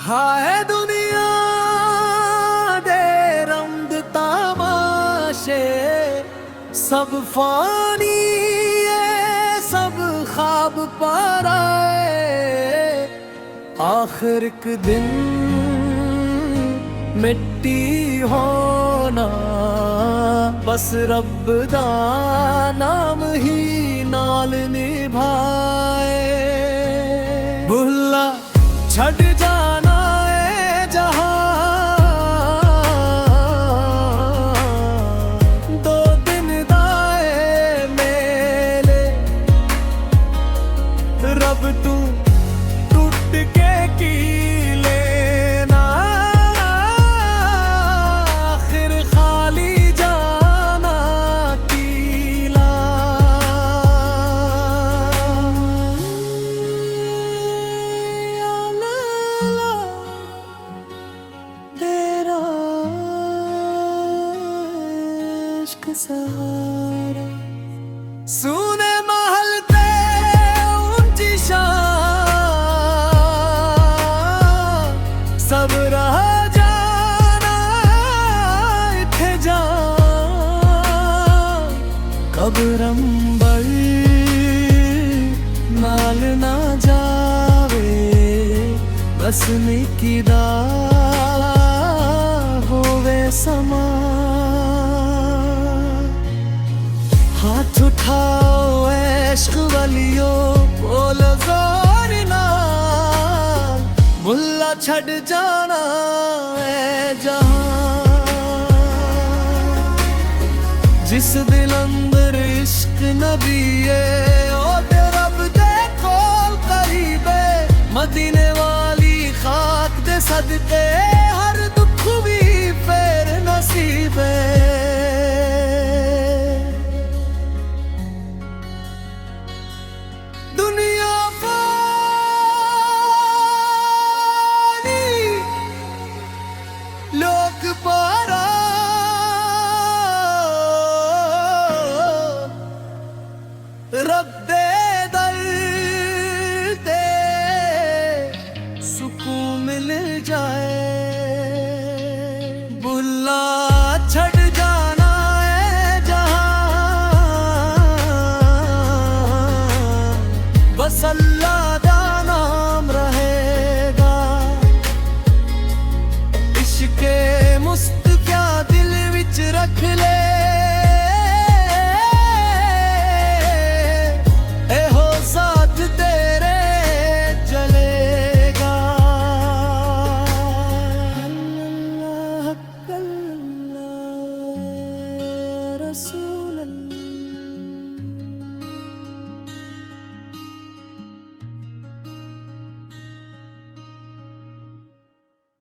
हाय दुनिया दे रंग तमाशे, सब फानी है, सब ख्वाब पर आए। आखिर एक दिन मिट्टी होना, बस रब दा नाम ही नाल निभाए। भुला छड़ जाना है जहां, दो दिन दाए मेले। रब तू टूट के की लेना, आखिर खाली जाना कीला। तेरा इश्क सहारा, सुने महल ते ऊंची शान, सब रह जाना इत्थे जान। कब्रम बड़ी नाल ना जावे, बस निकिदा होवे समा। हाथ उठाओ इश्क वालियो, बोलो जोर नाल, मुल्ला छड़ जाना है जहां। जिस दिल अंदर इश्क नबी है, ओ ते रब दे कोल करीबे। मदीने वाली खाक दे सदके, हर दुख भी फेर नसीबे। दुनिया फानी, लोग पारा, रब दे दर ते सुकून मिल जाए। बुला छड़ जाना है जहां, बस अल्लाह दा नाम रहेगा। इश्के मुस्तफा दिल विच रख ले, एहो साथ तेरे जलेगा। अल्लाह अल्लाह रसूल